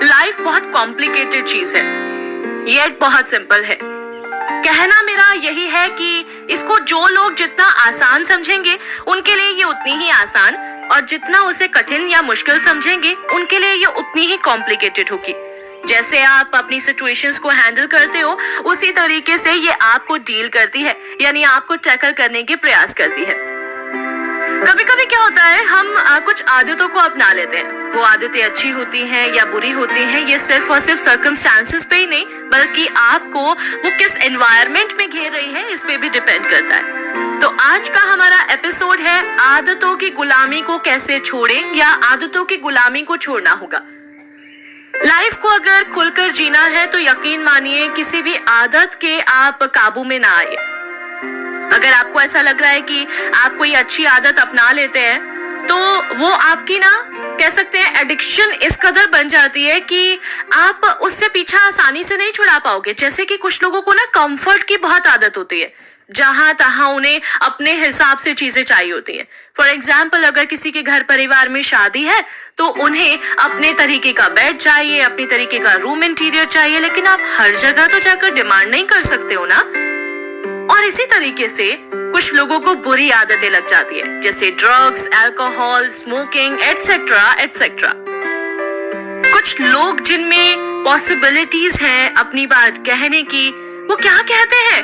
Life बहुत complicated चीज है, ये बहुत सिंपल है। कहना मेरा यही है कि इसको जो लोग जितना आसान समझेंगे उनके लिए ये उतनी ही आसान, और जितना उसे कठिन या मुश्किल समझेंगे उनके लिए ये उतनी ही कॉम्प्लिकेटेड होगी। जैसे आप अपनी सिचुएशंस को हैंडल करते हो उसी तरीके से ये आपको डील करती है, यानी आपको टैकल करने के प्रयास करती है। कभी कभी क्या होता है, हम कुछ आदतों को अपना लेते हैं। वो आदतें अच्छी होती हैं या बुरी होती हैं, ये सिर्फ और सिर्फ सर्कमस्टांसेस पे ही नहीं बल्कि आपको वो किस एनवायरनमेंट में घेर रही है इस पे भी डिपेंड करता है। तो आज का हमारा एपिसोड है आदतों की गुलामी को कैसे छोड़ें, या आदतों की गुलामी को छोड़ना होगा। लाइफ को अगर खुलकर जीना है तो यकीन मानिए किसी भी आदत के आप काबू में ना आए। अगर आपको ऐसा लग रहा है कि आप कोई अच्छी आदत अपना लेते हैं तो वो आपकी ना कह सकते हैं एडिक्शन इस कदर बन जाती है कि आप उससे पीछा आसानी से नहीं छुड़ा पाओगे। जैसे कि कुछ लोगों को ना कंफर्ट की बहुत आदत होती है, जहां तहां उन्हें अपने हिसाब से चीजें चाहिए होती हैं। फॉर एग्जाम्पल, अगर किसी के घर परिवार में शादी है तो उन्हें अपने तरीके का बेड चाहिए, अपने तरीके का रूम इंटीरियर चाहिए, लेकिन आप हर जगह तो जाकर डिमांड नहीं कर सकते हो ना। और इसी तरीके से कुछ लोगों को बुरी आदतें लग जाती है, जैसे drugs, alcohol, smoking etcetera etcetera. कुछ लोग जिनमें पॉसिबिलिटीज हैं अपनी बात कहने की, वो क्या कहते हैं?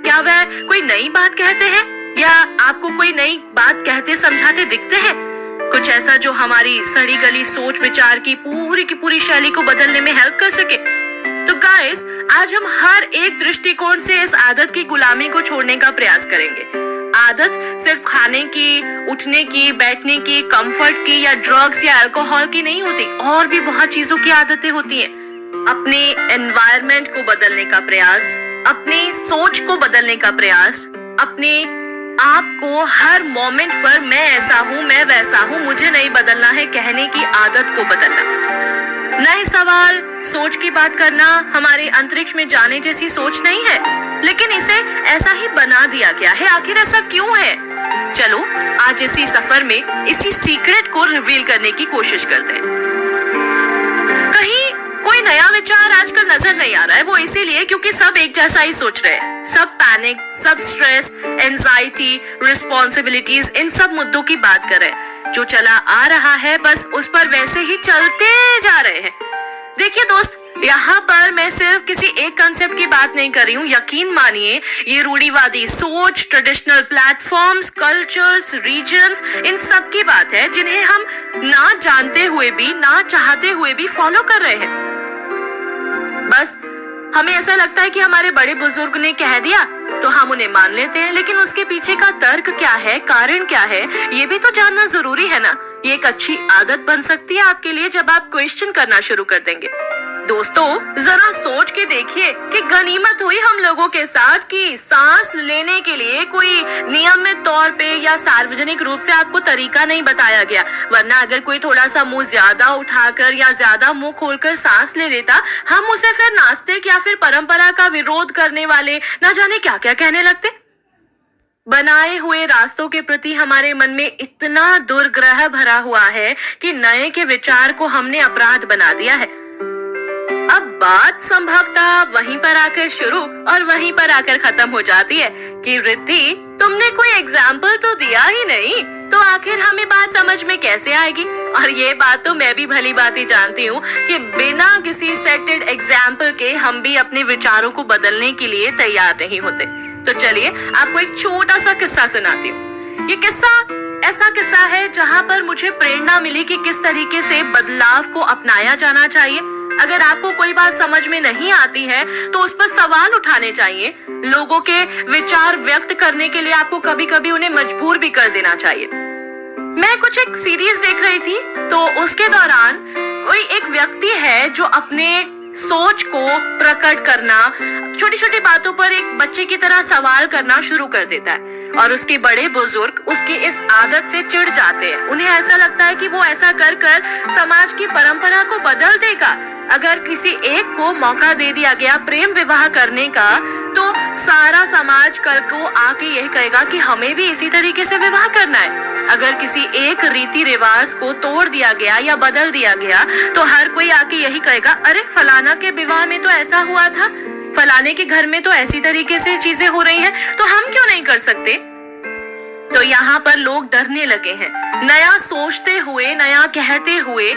क्या वह कोई नई बात कहते हैं या आपको कोई नई बात कहते समझाते दिखते हैं? कुछ ऐसा जो हमारी सड़ी गली सोच विचार की पूरी शैली को बदलने में हेल्प कर सके। तो गाइस, आज हम हर एक दृष्टिकोण से इस आदत की गुलामी को छोड़ने का प्रयास करेंगे। आदत सिर्फ खाने की, उठने की, बैठने की, कंफर्ट की या ड्रग्स या अल्कोहल की नहीं होती, और भी बहुत चीजों की आदतें होती हैं। अपने एनवायरनमेंट को बदलने का प्रयास, अपनी सोच को बदलने का प्रयास, अपने आप को हर मोमेंट पर मैं ऐसा हूँ, मैं वैसा हूँ, मुझे नहीं बदलना है कहने की आदत को बदलना। नए सवाल, सोच की बात करना हमारे अंतरिक्ष में जाने जैसी सोच नहीं है, लेकिन इसे ऐसा ही बना दिया गया है। आखिर ऐसा क्यों है? चलो आज इसी सफर में इसी सीक्रेट को रिवील करने की कोशिश करते हैं। कहीं कोई नया विचार आजकल नजर नहीं आ रहा है, वो इसीलिए क्योंकि सब एक जैसा ही सोच रहे हैं। सब पैनिक, सब स्ट्रेस, एंजाइटी, रिस्पॉन्सिबिलिटीज, इन सब मुद्दों की बात कर रहे हैं। जो चला आ रहा है बस उस पर वैसे ही चलते जा रहे हैं। देखिए दोस्त, यहाँ पर मैं सिर्फ किसी एक कंसेप्ट की बात नहीं कर रही हूँ। यकीन मानिए ये रूढ़िवादी सोच, ट्रेडिशनल प्लेटफॉर्म्स, कल्चर्स, रीजन्स, इन सब की बात है जिन्हें हम ना जानते हुए भी, ना चाहते हुए भी फॉलो कर रहे हैं। बस हमें ऐसा लगता है कि हमारे बड़े बुजुर्ग ने कह दिया तो हम उन्हें मान लेते हैं, लेकिन उसके पीछे का तर्क क्या है, कारण क्या है, ये भी तो जानना जरूरी है ना। ये एक अच्छी आदत बन सकती है आपके लिए जब आप क्वेश्चन करना शुरू कर देंगे। दोस्तों, जरा सोच के देखिए कि गनीमत हुई हम लोगों के साथ कि सांस लेने के लिए कोई नियमित तौर पे या सार्वजनिक रूप से आपको तरीका नहीं बताया गया। वरना अगर कोई थोड़ा सा मुंह ज्यादा उठाकर या ज्यादा मुंह खोलकर सांस ले लेता, हम उसे फिर नास्तिक या फिर परंपरा का विरोध करने वाले ना जाने क्या क्या कहने लगते। बनाए हुए रास्तों के प्रति हमारे मन में इतना दुर्ग्रह भरा हुआ है कि नए के विचार को हमने अपराध बना दिया है। अब बात संभवतः वहीं पर आकर शुरू और वहीं पर आकर खत्म हो जाती है कि रिद्धि, तुमने कोई एग्जाम्पल तो दिया ही नहीं, तो आखिर हमें बात समझ में कैसे आएगी? और ये बात तो मैं भी भली भांति जानती हूँ कि बिना किसी सेटेड एग्जाम्पल के हम भी अपने विचारों को बदलने के लिए तैयार नहीं होते। तो चलिए आपको एक छोटा सा किस्सा सुनाती हूँ। ये किस्सा ऐसा किस्सा है जहाँ पर मुझे प्रेरणा मिली कि किस तरीके से बदलाव को अपनाया जाना चाहिए। अगर आपको कोई बात समझ में नहीं आती है तो उस पर सवाल उठाने चाहिए। लोगों के विचार व्यक्त करने के लिए आपको कभी कभी उन्हें मजबूर भी कर देना चाहिए। मैं कुछ एक सीरीज देख रही थी तो उसके दौरान कोई एक व्यक्ति है जो अपने सोच को प्रकट करना, छोटी छोटी बातों पर एक बच्चे की तरह सवाल करना शुरू कर देता है, और उसके बड़े बुजुर्ग उसकी इस आदत से चिढ़ जाते हैं। उन्हें ऐसा लगता है कि वो ऐसा कर कर समाज की परंपरा को बदल देगा। अगर किसी एक को मौका दे दिया गया प्रेम विवाह करने का तो सारा समाज कल को आके यही कहेगा कि हमें भी इसी तरीके से विवाह करना है। अगर किसी एक रीति रिवाज को तोड़ दिया गया या बदल दिया गया तो हर कोई आके यही यही कहेगा, अरे फलाना के विवाह में तो ऐसा हुआ था, फलाने के घर में तो ऐसी तरीके से चीजें हो रही हैं, तो हम क्यों नहीं कर सकते। तो यहाँ पर लोग डरने लगे हैं नया सोचते हुए, नया कहते हुए।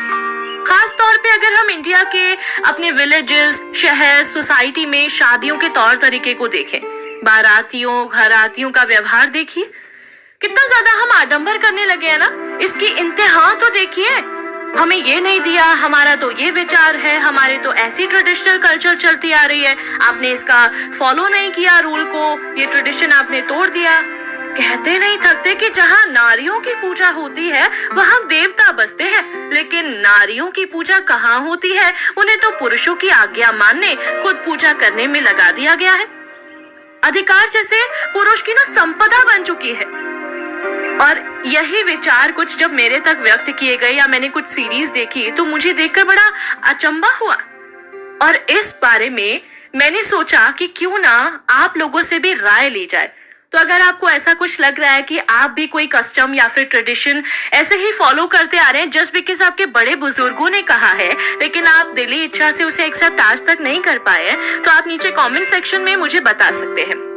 खास तौर पे अगर हम इंडिया के अपने विलेजेस, शहर, सोसाइटी में शादियों के तौर तरीके को देखें, बारातियों, घरातियों का व्यवहार देखिए, कितना ज्यादा हम आडंबर करने लगे हैं ना। इसकी इंतहा तो देखिए, हमें ये नहीं दिया, हमारा तो ये विचार है, हमारे तो ऐसी ट्रेडिशनल कल्चर चलती आ रही है, आपने इसका फॉलो नहीं किया रूल को, ये ट्रेडिशन आपने तोड़ दिया। कहते नहीं थकते कि जहाँ नारियों की पूजा होती है वहाँ देवता बसते हैं, लेकिन नारियों की पूजा कहाँ होती है, उन्हें तो पुरुषों की आज्ञा मानने, खुद पूजा करने में लगा दिया गया है। अधिकार जैसे पुरुष की ना संपदा बन चुकी है। और यही विचार कुछ जब मेरे तक व्यक्त किए गए या मैंने कुछ सीरीज देखी तो मुझे देखकर बड़ा अचंभा हुआ, और इस बारे में मैंने सोचा कि क्यों ना आप लोगों से भी राय ली जाए। तो अगर आपको ऐसा कुछ लग रहा है कि आप भी कोई कस्टम या फिर ट्रेडिशन ऐसे ही फॉलो करते आ रहे हैं जस्ट बिकॉज आपके बड़े बुजुर्गों ने कहा है, लेकिन आप दिली इच्छा से उसे एक्सेप्ट आज तक नहीं कर पाए हैं, तो आप नीचे कमेंट सेक्शन में मुझे बता सकते हैं।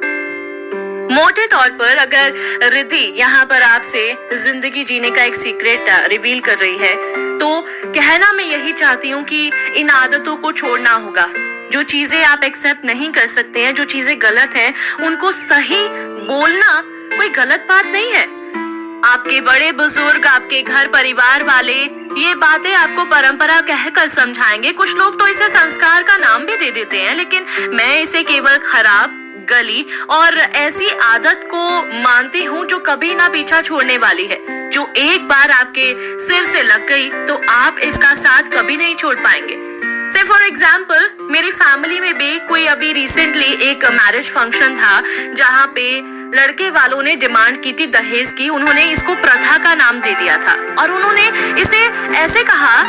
मोटे तौर पर अगर रिद्धि यहाँ पर आपसे जिंदगी जीने का एक सीक्रेट रिवील कर रही है, तो कहना मैं यही चाहती हूँ कि इन आदतों को छोड़ना होगा। जो चीजें आप एक्सेप्ट नहीं कर सकते हैं, जो चीजें गलत हैं, उनको सही बोलना कोई गलत बात नहीं है। आपके बड़े बुजुर्ग, आपके घर परिवार वाले ये बातें आपको परंपरा कहकर समझाएंगे। कुछ लोग तो इसे संस्कार का नाम भी दे देते हैं, लेकिन मैं इसे केवल खराब, गली और ऐसी आदत को मानती हूँ जो कभी ना पीछा छोड़ने वाली है। जो एक बार आपके सिर से लग गई तो आप इसका साथ कभी नहीं छोड़ पाएंगे। से फॉर एग्जाम्पल मेरी फैमिली में भी कोई अभी रिसेंटली एक मैरिज फंक्शन था जहाँ पे लड़के वालों ने डिमांड की थी दहेज की। उन्होंने इसको प्रथा का नाम दे दिया था और उन्होंने इसे ऐसे कहा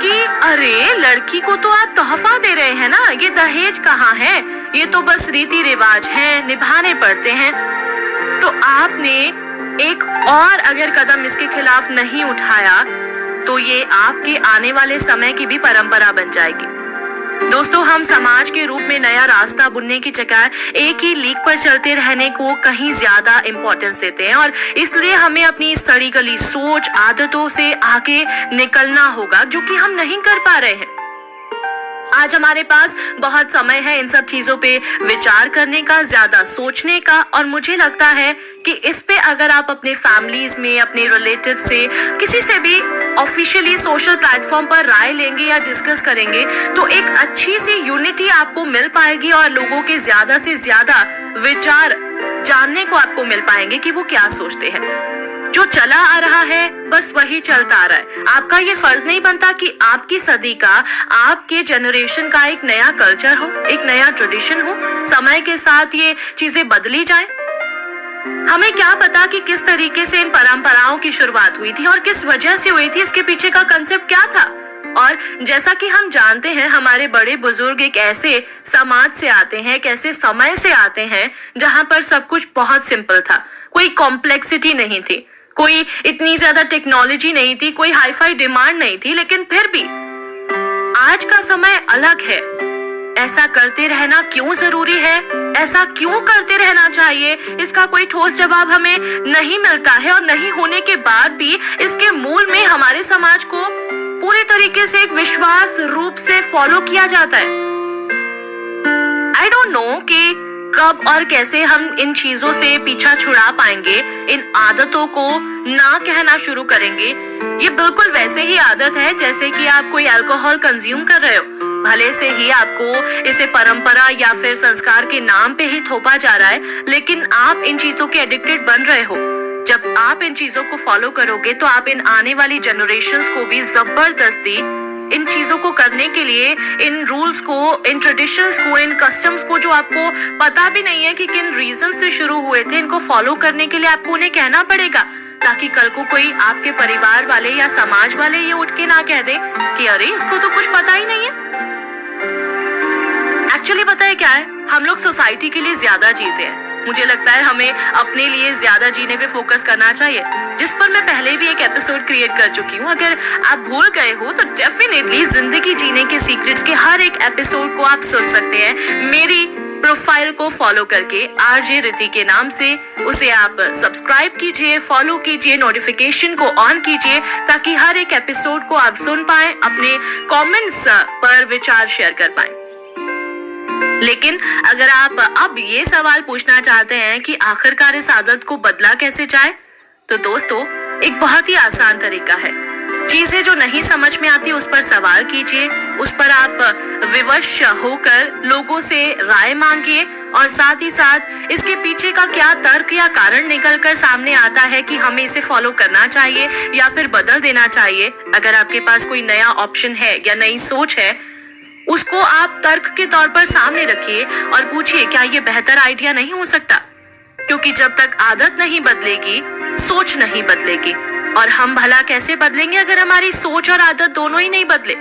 कि अरे लड़की को तो आप तोहफा दे रहे हैं ना, ये दहेज कहाँ है, ये तो बस रीति रिवाज है, निभाने पड़ते हैं। तो आपने एक और अगर कदम इसके खिलाफ नहीं उठाया तो ये आपके आने वाले समय की भी परंपरा बन जाएगी। दोस्तों, हम समाज के रूप में नया रास्ता बुनने की जगह एक ही लीक पर चलते रहने को कहीं ज्यादा इम्पोर्टेंस देते हैं, और इसलिए हमें अपनी सड़ी गली सोच, आदतों से आगे निकलना होगा, जो कि हम नहीं कर पा रहे हैं। आज हमारे पास बहुत समय है इन सब चीजों पे विचार करने का, ज्यादा सोचने का, और मुझे लगता है कि इस पे अगर आप अपने फैमिलीज में, अपने रिलेटिव से, किसी से भी ऑफिशियली सोशल प्लेटफॉर्म पर राय लेंगे या डिस्कस करेंगे तो एक अच्छी सी यूनिटी आपको मिल पाएगी और लोगों के ज्यादा से ज्यादा विचार जानने को आपको मिल पाएंगे कि वो क्या सोचते हैं। जो चला आ रहा है बस वही चलता आ रहा है। आपका ये फर्ज नहीं बनता कि आपकी सदी का, आपके जनरेशन का एक नया कल्चर हो, एक नया ट्रेडिशन हो। समय के साथ ये चीजें बदली जाए। हमें क्या पता कि किस तरीके से इन परंपराओं की शुरुआत हुई थी और किस वजह से हुई थी, इसके पीछे का कंसेप्ट क्या था। और जैसा कि हम जानते हैं, हमारे बड़े बुजुर्ग एक ऐसे समाज से आते हैं, एक ऐसे समय से आते हैं जहां पर सब कुछ बहुत सिंपल था, कोई कॉम्प्लेक्सिटी नहीं थी, कोई इतनी ज्यादा टेक्नोलॉजी नहीं थी, कोई हाईफाई डिमांड नहीं थी। लेकिन फिर भी आज का समय अलग है। ऐसा करते रहना क्यों जरूरी है, ऐसा क्यों करते रहना चाहिए, इसका कोई ठोस जवाब हमें नहीं मिलता है। और नहीं होने के बाद भी इसके मूल में हमारे समाज को पूरी तरीके से एक विश्वास रूप से फॉलो किया जाता है। आई डोंट नो कि कब और कैसे हम इन चीजों से पीछा छुड़ा पाएंगे, इन आदतों को ना कहना शुरू करेंगे। ये बिल्कुल वैसे ही आदत है जैसे कि आप कोई अल्कोहल कंज्यूम कर रहे हो। भले से ही आपको इसे परंपरा या फिर संस्कार के नाम पे ही थोपा जा रहा है, लेकिन आप इन चीजों के एडिक्टेड बन रहे हो। जब आप इन चीजों को फॉलो करोगे तो आप इन आने वाली जनरेशंस को भी जबरदस्ती इन चीजों को करने के लिए, इन रूल्स को, इन ट्रेडिशंस को, इन कस्टम्स को, जो आपको पता भी नहीं है कि किन रीजन से शुरू हुए थे, इनको फॉलो करने के लिए आपको उन्हें कहना पड़ेगा, ताकि कल को कोई आपके परिवार वाले या समाज वाले ये उठ के ना कह दे कि अरे इसको तो कुछ पता ही नहीं है। एक्चुअली पता है क्या है, हम लोग सोसाइटी के लिए ज्यादा जीते हैं, मुझे लगता है हमें अपने लिए ज्यादा जीने पे फोकस करना चाहिए, जिस पर मैं पहले भी एक एपिसोड क्रिएट कर चुकी हूँ। अगर आप भूल गए हो तो डेफिनेटली जिंदगी जीने के सीक्रेट्स के हर एक एपिसोड को आप सुन सकते हैं मेरी प्रोफाइल को फॉलो करके, आरजे रिति के नाम से। उसे आप सब्सक्राइब कीजिए, फॉलो कीजिए, नोटिफिकेशन को ऑन कीजिए, ताकि हर एक एपिसोड को आप सुन पाएं, अपने कमेंट्स पर विचार शेयर कर पाएं। लेकिन अगर आप अब ये सवाल पूछना चाहते हैं कि आखिरकार इस आदत को बदला कैसे जाए, तो दोस्तों एक बहुत ही आसान तरीका है। चीजें जो नहीं समझ में आती उस पर सवाल कीजिए, उस पर आप विवश होकर लोगों से राय मांगिए, और साथ ही साथ इसके पीछे का क्या तर्क या कारण निकलकर सामने आता है कि हमें इसे फॉलो करना चाहिए या फिर बदल देना चाहिए। अगर आपके पास कोई नया ऑप्शन है या नई सोच है, उसको आप तर्क के तौर पर सामने रखिए और पूछिए क्या ये बेहतर आइडिया नहीं हो सकता। क्योंकि जब तक आदत नहीं बदलेगी, सोच नहीं बदलेगी। और हम भला कैसे बदलेंगे अगर हमारी सोच और आदत दोनों ही नहीं बदले?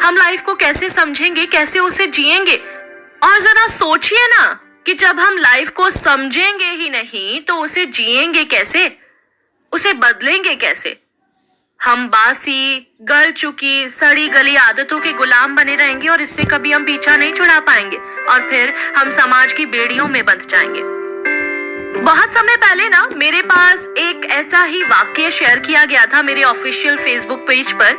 हम लाइफ को कैसे समझेंगे, कैसे उसे जिएंगे? और जरा सोचिए ना कि जब हम लाइफ को समझेंगे ही नहीं तो उसे जिएंगे कैसे, उसे बदलेंगे कैसे? हम बासी, गल चुकी, सड़ी गली आदतों के गुलाम बने रहेंगे और इससे कभी हम पीछा नहीं छुड़ा पाएंगे, और फिर हम समाज की बेड़ियों में बंध जाएंगे। बहुत समय पहले ना मेरे पास एक ऐसा ही वाक्य शेयर किया गया था मेरे ऑफिशियल फेसबुक पेज पर,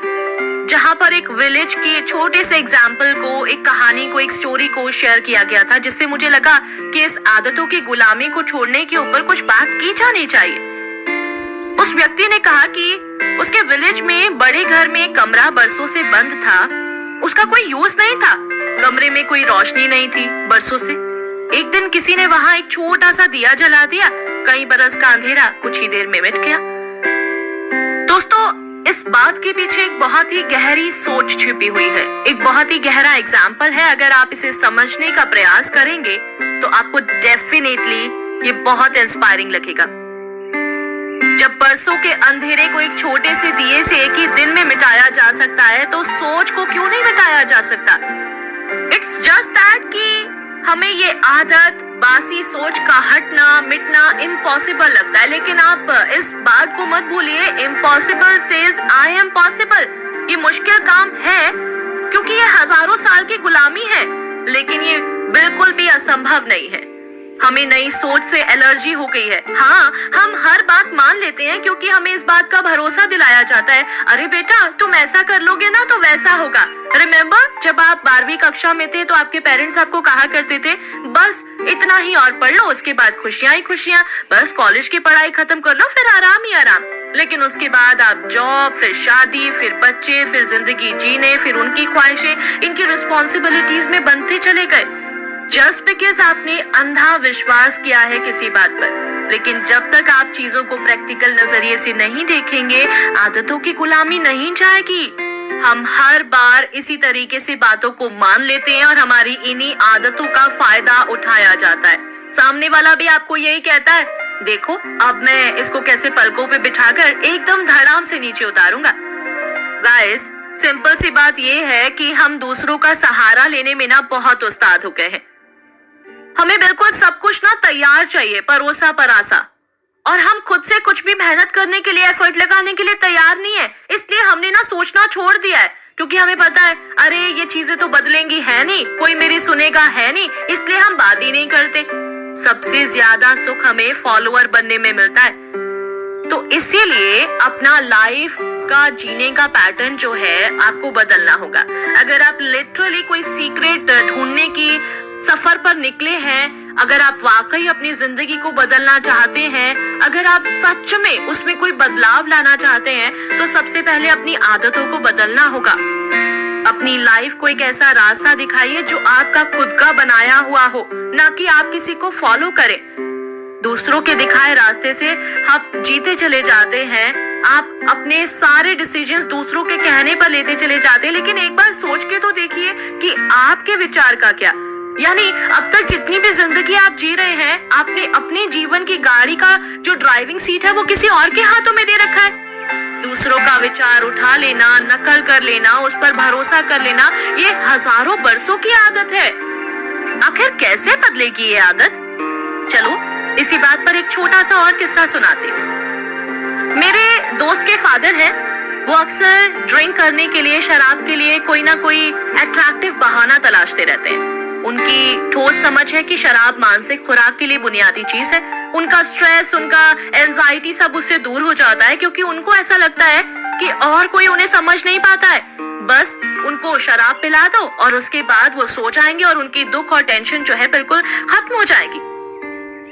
जहां पर एक विलेज के छोटे से एग्जाम्पल को, एक कहानी को, एक स्टोरी को शेयर किया गया था, जिससे मुझे लगा कि इस आदतों की गुलामी को छोड़ने के ऊपर कुछ बात की जानी चाहिए। उस व्यक्ति ने कहा कि उसके विलेज में बड़े घर में कमरा बरसों से बंद था, उसका कोई यूज नहीं था, कमरे में कोई रोशनी नहीं थी बरसों से। एक दिन किसी ने वहां एक छोटा सा दिया जला दिया, कई बरस का अंधेरा कुछ ही देर में मिट गया। दोस्तों इस बात के पीछे एक बहुत ही गहरी सोच छिपी हुई है, एक बहुत ही गहरा एग्जाम्पल है। अगर आप इसे समझने का प्रयास करेंगे तो आपको डेफिनेटली ये बहुत इंस्पायरिंग लगेगा। जब बरसों के अंधेरे को एक छोटे से दिए से एक ही दिन में मिटाया जा सकता है, तो सोच को क्यों नहीं मिटाया जा सकता? इट्स जस्ट दैट कि हमें ये आदत, बासी सोच का हटना, मिटना इम्पॉसिबल लगता है। लेकिन आप इस बात को मत भूलिए, impossible says I am possible. ये मुश्किल काम है क्योंकि ये हजारों साल की गुलामी है, लेकिन ये बिल्कुल भी असंभव नहीं है। हमें नई सोच से एलर्जी हो गई है। हाँ, हम हर बात मान लेते हैं क्योंकि हमें इस बात का भरोसा दिलाया जाता है, अरे बेटा तुम ऐसा कर लोगे ना तो वैसा होगा। रिमेम्बर जब आप 12वीं कक्षा में थे तो आपके पेरेंट्स आपको कहा करते थे बस इतना ही और पढ़ लो, उसके बाद खुशियां ही खुशियां, बस कॉलेज की पढ़ाई खत्म कर लो, फिर आराम ही आराम। लेकिन उसके बाद आप जॉब, फिर शादी, फिर बच्चे, फिर जिंदगी जीने, फिर उनकी ख्वाहिशें, इनकी रिस्पॉन्सिबिलिटीज में बनते चले गए, जस्ट बिकॉज आपने अंधा विश्वास किया है किसी बात पर। लेकिन जब तक आप चीजों को प्रैक्टिकल नजरिए से नहीं देखेंगे, आदतों की गुलामी नहीं जाएगी। हम हर बार इसी तरीके से बातों को मान लेते हैं और हमारी इन्हीं आदतों का फायदा उठाया जाता है। सामने वाला भी आपको यही कहता है, देखो अब मैं इसको कैसे पलकों पे बिठाकर एकदम धड़ाम से नीचे उतारूंगा। गाइस, सिंपल सी बात ये है कि हम दूसरों का सहारा लेने में ना बहुत उस्ताद हो गए हैं। हमें बिल्कुल सब कुछ ना तैयार चाहिए, परोसा परासा, और हम खुद से कुछ भी मेहनत करने के लिए, एफर्ट लगाने के लिए तैयार नहीं है। इसलिए हमने ना सोचना छोड़ दिया है, क्योंकि हमें पता है अरे ये चीजें तो बदलेंगी है नहीं, कोई मेरी सुनेगा है नहीं, इसलिए हम बात ही नहीं करते। सबसे ज्यादा सुख हमें फॉलोअर बनने में मिलता है। तो इसीलिए अपना लाइफ का जीने का पैटर्न जो है आपको बदलना होगा। अगर आप लिटरली कोई सीक्रेट ढूंढने की सफर पर निकले हैं, अगर आप वाकई अपनी जिंदगी को बदलना चाहते हैं, अगर आप सच में उसमें कोई बदलाव लाना चाहते हैं, तो सबसे पहले अपनी आदतों को बदलना होगा। अपनी लाइफ को एक ऐसा रास्ता दिखाइए जो आपका खुद का बनाया हुआ हो, ना कि आप किसी को फॉलो करें। दूसरों के दिखाए रास्ते से आप जीते चले जाते हैं, आप अपने सारे डिसीजंस दूसरों के कहने पर लेते चले जाते हैं। लेकिन एक बार सोच के तो देखिए कि आपके विचार का क्या, यानी अब तक जितनी भी जिंदगी आप जी रहे हैं, आपने अपने जीवन की गाड़ी का जो ड्राइविंग सीट है वो किसी और के हाथों में दे रखा है। दूसरों का विचार उठा लेना, नकल कर लेना, उस पर भरोसा कर लेना, ये हजारों बरसों की आदत है। आखिर कैसे बदलेगी ये आदत? चलो इसी बात पर एक छोटा सा और किस्सा सुनाती हूँ। मेरे दोस्त के फादर हैं, वो अक्सर ड्रिंक करने के लिए, शराब के लिए कोई ना कोई अट्रैक्टिव बहाना तलाशते रहते हैं। उनकी ठोस समझ है कि शराब मानसिक खुराक के लिए बुनियादी चीज है। उनका स्ट्रेस, उनका एंजाइटी सब उससे दूर हो जाता है, क्योंकि उनको ऐसा लगता है कि और कोई उन्हें समझ नहीं पाता है। बस उनको शराब पिला दो और उसके बाद वो सो जाएंगे और उनकी दुख और टेंशन जो है बिल्कुल खत्म हो जाएगी।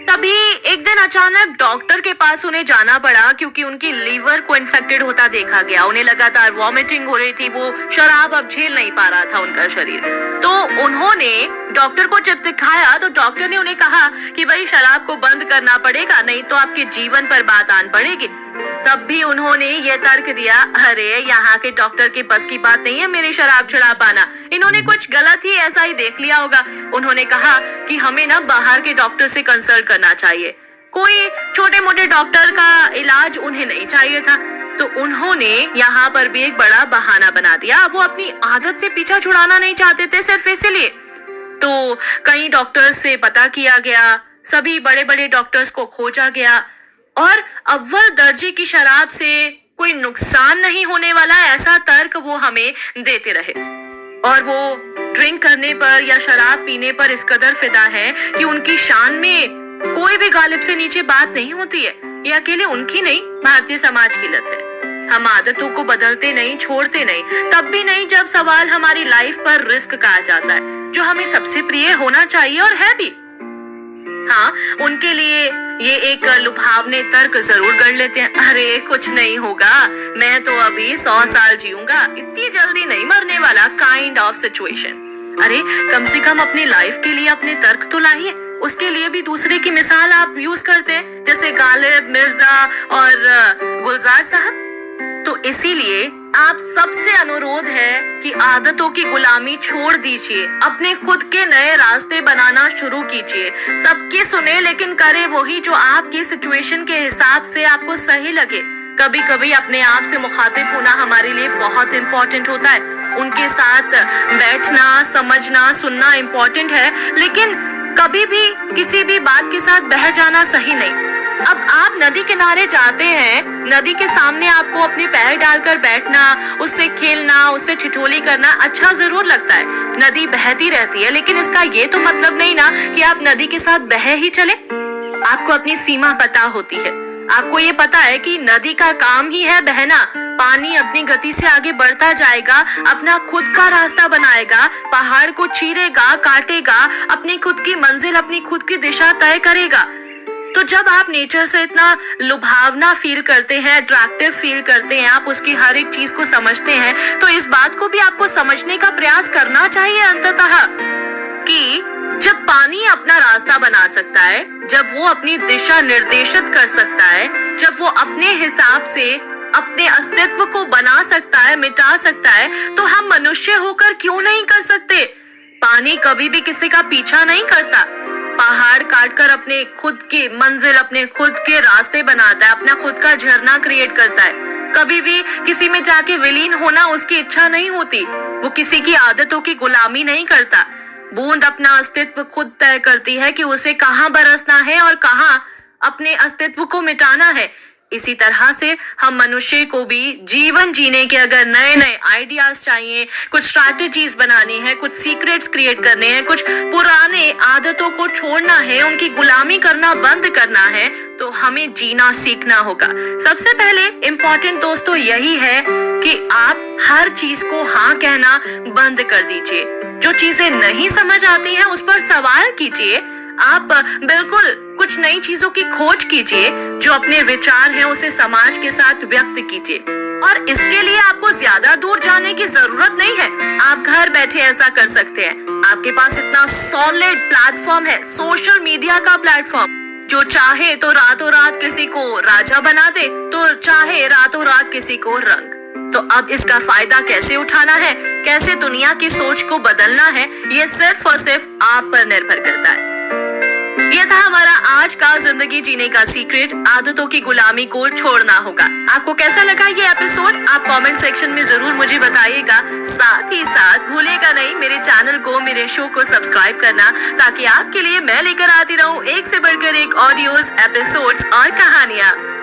तभी एक दिन अचानक डॉक्टर के पास उन्हें जाना पड़ा, क्योंकि उनकी लीवर को इन्फेक्टेड होता देखा गया। उन्हें लगातार वॉमिटिंग हो रही थी, वो शराब अब झेल नहीं पा रहा था उनका शरीर। तो उन्होंने डॉक्टर को जब दिखाया तो डॉक्टर ने उन्हें कहा कि भाई शराब को बंद करना पड़ेगा, नहीं तो आपके जीवन पर बात आन पड़ेगी। तब भी उन्होंने ये तर्क दिया, अरे यहाँ के डॉक्टर के बस की बात नहीं है मेरी शराब छुड़ा पाना, इन्होंने कुछ गलत ही ऐसा ही देख लिया होगा। उन्होंने कहा कि हमें ना बाहर के डॉक्टर से कंसल्ट करना चाहिए, कोई छोटे मोटे डॉक्टर का इलाज उन्हें नहीं चाहिए था। तो उन्होंने यहाँ पर भी एक बड़ा बहाना बना दिया। वो अपनी आदत से पीछा छुड़ाना नहीं चाहते थे सिर्फ इसलिए। तो कई डॉक्टर्स से पता किया गया, सभी बड़े बड़े डॉक्टर्स को खोजा गया और अव्वल दर्जे की शराब से कोई नुकसान नहीं होने वाला ऐसा तर्क वो हमें देते रहे। और वो ड्रिंक करने पर या शराब पीने पर इस कदर फिदा है कि उनकी शान में कोई भी गालिब से नीचे बात नहीं होती है। ये अकेले उनकी नहीं, भारतीय समाज की लत है। हम आदतों को बदलते नहीं, छोड़ते नहीं, तब भी नहीं जब सवाल हमारी लाइफ पर रिस्क का आ जाता है, जो हमें सबसे प्रिय होना चाहिए और है भी। हाँ, उनके लिए ये एक लुभावने तर्क जरूर कर लेते हैं, अरे कुछ नहीं होगा, मैं तो अभी 100 साल जीऊंगा, इतनी जल्दी नहीं मरने वाला, काइंड ऑफ सिचुएशन। अरे कम से कम अपनी लाइफ के लिए अपने तर्क तो लाइए। उसके लिए भी दूसरे की मिसाल आप यूज करते हैं, जैसे गालिब, मिर्जा और गुलजार साहब। तो इसीलिए आप सबसे अनुरोध है कि आदतों की गुलामी छोड़ दीजिए, अपने खुद के नए रास्ते बनाना शुरू कीजिए। सबकी सुने लेकिन करे वही जो आपकी सिचुएशन के हिसाब से आपको सही लगे। कभी कभी अपने आप से मुखातिब होना हमारे लिए बहुत इम्पोर्टेंट होता है। उनके साथ बैठना, समझना, सुनना इम्पोर्टेंट है, लेकिन कभी भी किसी भी बात के साथ बह जाना सही नहीं। अब आप नदी किनारे जाते हैं, नदी के सामने आपको अपने पैर डालकर बैठना, उससे खेलना, उससे ठिठोली करना अच्छा जरूर लगता है। नदी बहती रहती है, लेकिन इसका ये तो मतलब नहीं ना कि आप नदी के साथ बह ही चले। आपको अपनी सीमा पता होती है, आपको ये पता है कि नदी का काम ही है बहना। पानी अपनी गति से आगे बढ़ता जाएगा, अपना खुद का रास्ता बनाएगा, पहाड़ को चीरेगा, काटेगा, अपनी खुद की मंजिल, अपनी खुद की दिशा तय करेगा। तो जब आप नेचर से इतना लुभावना फील करते हैं, अट्रैक्टिव फील करते हैं, आप उसकी हर एक चीज को समझते हैं, तो इस बात को भी आपको समझने का प्रयास करना चाहिए अंततः कि जब पानी अपना रास्ता बना सकता है, जब वो अपनी दिशा निर्देशित कर सकता है, जब वो अपने हिसाब से अपने अस्तित्व को बना सकता है, मिटा सकता है, तो हम मनुष्य होकर क्यों नहीं कर सकते। पानी कभी भी किसी का पीछा नहीं करता, पहाड़ काटकर अपने खुद की मंजिल, अपने खुद के रास्ते बनाता है, अपना खुद का झरना क्रिएट करता है। कभी भी किसी में जाके विलीन होना उसकी इच्छा नहीं होती, वो किसी की आदतों की गुलामी नहीं करता। बूंद अपना अस्तित्व खुद तय करती है कि उसे कहाँ बरसना है और कहाँ अपने अस्तित्व को मिटाना है। इसी तरह से हम मनुष्य को भी जीवन जीने के अगर नए नए आइडियाज चाहिए, कुछ स्ट्रैटेजीज बनानी है, कुछ सीक्रेट्स क्रिएट करने हैं, कुछ पुराने आदतों को छोड़ना है, उनकी गुलामी करना बंद करना है, तो हमें जीना सीखना होगा। सबसे पहले इम्पोर्टेंट दोस्तों यही है कि आप हर चीज को हाँ कहना बंद कर दीजिए। जो चीजें नहीं समझ आती हैं उस पर सवाल कीजिए। आप बिल्कुल कुछ नई चीजों की खोज कीजिए, जो अपने विचार हैं उसे समाज के साथ व्यक्त कीजिए। और इसके लिए आपको ज्यादा दूर जाने की जरूरत नहीं है, आप घर बैठे ऐसा कर सकते हैं। आपके पास इतना सॉलिड प्लेटफॉर्म है, सोशल मीडिया का प्लेटफॉर्म, जो चाहे तो रातों रात किसी को राजा बना दे, तो चाहे रातों रात किसी को रंग। तो अब इसका फायदा कैसे उठाना है, कैसे दुनिया की सोच को बदलना है, ये सिर्फ और सिर्फ आप पर निर्भर करता है। यह था हमारा आज का जिंदगी जीने का सीक्रेट। आदतों की गुलामी को छोड़ना होगा। आपको कैसा लगा ये एपिसोड? आप कमेंट सेक्शन में जरूर मुझे बताइएगा। साथ ही साथ भूलिएगा नहीं मेरे चैनल को, मेरे शो को सब्सक्राइब करना, ताकि आपके लिए मैं लेकर आती रहूं एक से बढ़कर एक ऑडियोज, एपिसोड्स और कहानियां।